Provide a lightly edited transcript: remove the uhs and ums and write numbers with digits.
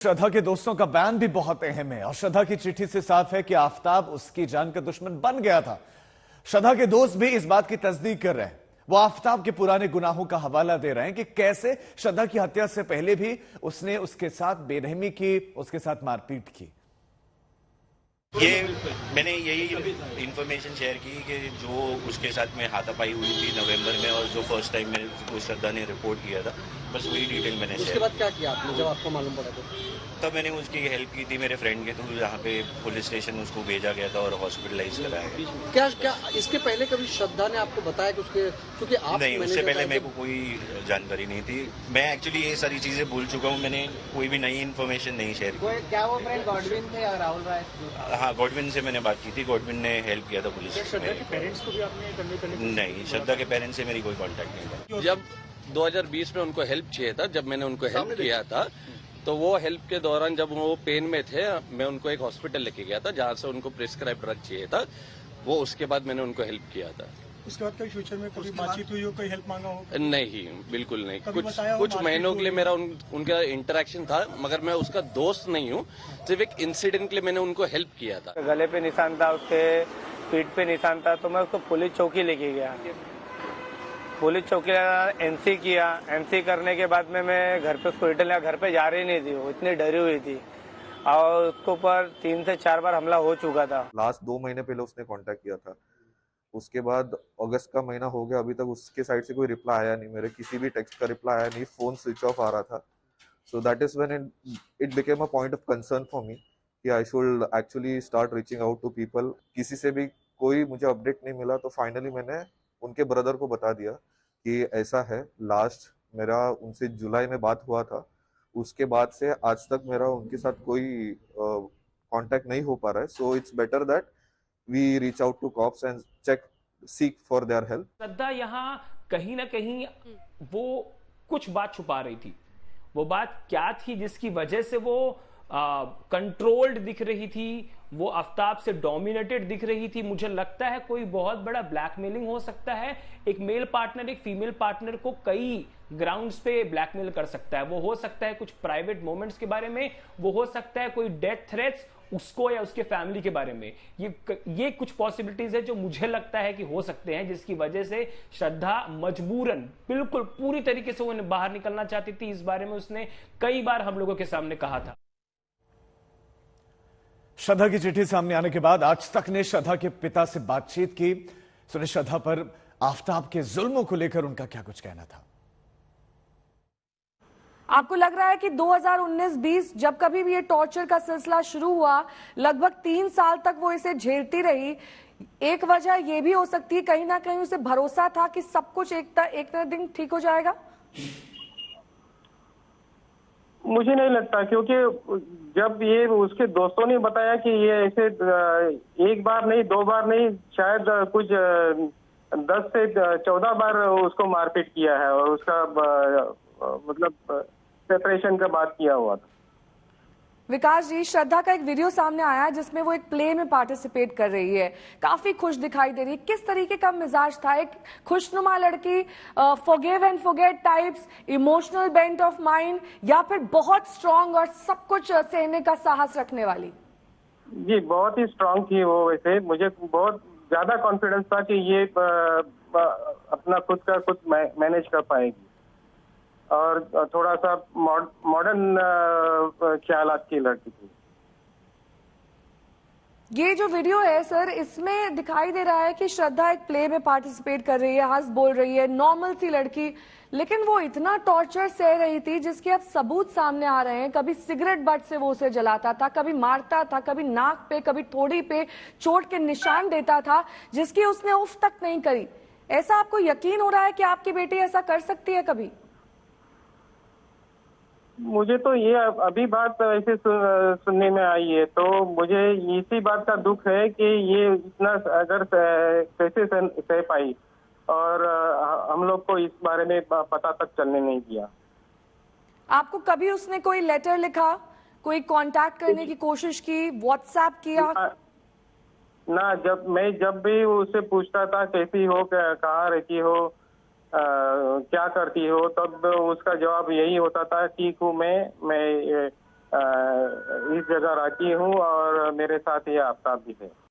श्रद्धा के दोस्तों का बयान भी बहुत अहम है और श्रद्धा की चिट्ठी से साफ है कि आफताब उसकी जान का दुश्मन बन गया था। श्रद्धा के दोस्त भी इस बात की तस्दीक कर रहे हैं। वो आफताब के पुराने गुनाहों का हवाला दे रहे हैं कि कैसे श्रद्धा की हत्या से पहले भी उसने उसके साथ बेरहमी की, उसके साथ मारपीट की। ये मैंने यही इन्फॉर्मेशन शेयर की कि जो उसके साथ में हाथापाई हुई थी नवंबर में और जो फर्स्ट टाइम में वो श्रद्धा ने रिपोर्ट किया था, बस वही डिटेल मैंने शेयर। उसके बाद क्या किया आपने जब आपको मालूम पड़ा तो? तब मैंने उसकी हेल्प की थी मेरे फ्रेंड के थ्रू, जहाँ पे पुलिस स्टेशन उसको भेजा गया था और हॉस्पिटलाइज कराया गया। क्या इसके पहले कभी श्रद्धा ने आपको बताया कि उसके, क्योंकि आप नहीं, उससे पहले मेरे को कोई जानकारी नहीं थी। मैं एक्चुअली ये सारी चीजें भूल चुका हूँ, मैंने कोई भी नई इन्फॉर्मेशन नहीं शेयर की। क्या वो फ्रेंड गॉडविन थे या राहुल राय? हाँ, गॉडविन से मैंने बात की थी, गॉडविन ने हेल्प किया था पुलिस। श्रद्धा के पेरेंट्स को भी आपने नहीं, श्रद्धा के पेरेंट्स से मेरी कोई कॉन्टेक्ट नहीं था। जब 2020 में उनको हेल्प चाहिए था, जब मैंने उनको हेल्प किया था, तो वो हेल्प के दौरान जब वो पेन में थे, मैं उनको एक हॉस्पिटल लेके गया था जहाँ से उनको प्रिस्क्राइब ड्रग चाहिए था। वो उसके बाद मैंने उनको हेल्प किया था। उसके बाद कभी फ्यूचर में कभी बातचीत हुई हो, कोई हेल्प मांगा हो? नहीं, बिल्कुल नहीं। कुछ महीनों के लिए मेरा उनका इंटरेक्शन था, मगर मैं उसका दोस्त नहीं हूँ। सिर्फ एक इंसिडेंट के लिए मैंने उनको हेल्प किया था। गले पे निशान था, उसके पीठ पे निशान था, तो मैं उसको पुलिस चौकी लेके गया। पुलिस चौकी एनसी किया। एनसी करने के बाद में मैं घर पे उसको रिटर्न लिया। घर पे जा रही नहीं थी, वो इतनी डरी हुई थी और उसके ऊपर 3 से 4 बार हमला हो चुका था। लास्ट 2 महीने पहले उसने कांटेक्ट किया था। उसके बाद अगस्त का महीना हो गया, अभी तक उसके साइड से कोई रिप्लाई आया नहीं, मेरे किसी भी टेक्स्ट का रिप्लाई आया नहीं, फोन स्विच ऑफ आ रहा था। So that is when it became a point of concern for me कि I should actually start reaching out to people. किसी से भी कोई मुझे अपडेट नहीं मिला, तो फाइनली मैंने उनके ब्रदर को बता दिया कि ऐसा है। लास्ट मेरा उनसे जुलाई में बात हुआ था, उसके बाद से आज तक मेरा उनके साथ कोई कांटेक्ट नहीं हो पा रहा है। So it's better that we reach out to cops and seek for their help. Shraddha यहाँ कहीं ना कहीं वो कुछ बात छुपा रही थी। वो बात क्या थी जिसकी वजह से वो कंट्रोल्ड दिख रही थी, वो आफताब से डोमिनेटेड दिख रही थी? मुझे लगता है कोई बहुत बड़ा ब्लैकमेलिंग हो सकता है। एक मेल पार्टनर एक फीमेल पार्टनर को कई ग्राउंड्स पे ब्लैकमेल कर सकता है। वो हो सकता है कुछ प्राइवेट मोमेंट्स के बारे में, वो हो सकता है कोई डेथ थ्रेट्स उसको या उसके फैमिली के बारे में। ये कुछ पॉसिबिलिटीज है जो मुझे लगता है कि हो सकते हैं, जिसकी वजह से श्रद्धा मजबूरन बिल्कुल पूरी तरीके से वो बाहर निकलना चाहती थी। इस बारे में उसने कई बार हम लोगों के सामने कहा था। श्रद्धा की चिट्ठी सामने आने के बाद आज तक ने श्रद्धा के पिता से बातचीत की। सुने श्रद्धा पर आफताब के जुल्मों को लेकर उनका क्या कुछ कहना था। आपको लग रहा है कि 2019-20 जब कभी भी ये टॉर्चर का सिलसिला शुरू हुआ, लगभग 3 साल तक वो इसे झेलती रही। एक वजह ये भी हो सकती है, कहीं ना कहीं उसे भरोसा था कि सब कुछ एक दिन ठीक हो जाएगा। मुझे नहीं लगता, क्योंकि जब ये उसके दोस्तों ने बताया कि ये ऐसे 1 बार नहीं 2 बार नहीं, शायद कुछ 10 से 14 बार उसको मारपीट किया है और उसका मतलब सेपरेशन का बात किया हुआ था। विकास जी, श्रद्धा का एक वीडियो सामने आया है जिसमें वो एक प्ले में पार्टिसिपेट कर रही है, काफी खुश दिखाई दे रही है। किस तरीके का मिजाज था? एक खुशनुमा लड़की, forgive and forget types, emotional bent of mind, या फिर बहुत स्ट्रांग और सब कुछ सहने का साहस रखने वाली? जी, बहुत ही स्ट्रांग थी वो। वैसे मुझे बहुत ज्यादा कॉन्फिडेंस था कि ये अपना खुद का कुछ मैनेज कर पाएगी और थोड़ा सा मॉडर्न ख्यालात की लड़की थी। ये जो वीडियो है सर, इसमें दिखाई दे रहा है कि श्रद्धा एक प्ले में पार्टिसिपेट कर रही है, हंस बोल रही है, नॉर्मल सी लड़की, लेकिन वो इतना टॉर्चर सह रही थी जिसके अब सबूत सामने आ रहे हैं। कभी सिगरेट बट से वो उसे जलाता था, कभी मारता था, कभी नाक पे, कभी थोड़ी पे चोट के निशान देता था, जिसकी उसने उफ तक नहीं करी। ऐसा आपको यकीन हो रहा है कि आपकी बेटी ऐसा कर सकती है कभी? मुझे तो ये अभी बात ऐसे सुनने में आई है, तो मुझे इसी बात का दुख है कि ये इतना अगर कैसे सह पाई और हम लोग को इस बारे में पता तक चलने नहीं दिया। आपको कभी उसने कोई लेटर लिखा, कोई कांटेक्ट करने की कोशिश की, व्हाट्सएप किया? ना, जब भी उससे पूछता था कैसी हो, कहाँ रहती हो, क्या करती हो, तब उसका जवाब यही होता था, ठीक हूँ मैं इस जगह राखी हूँ और मेरे साथ ये आफ्ताब भी है।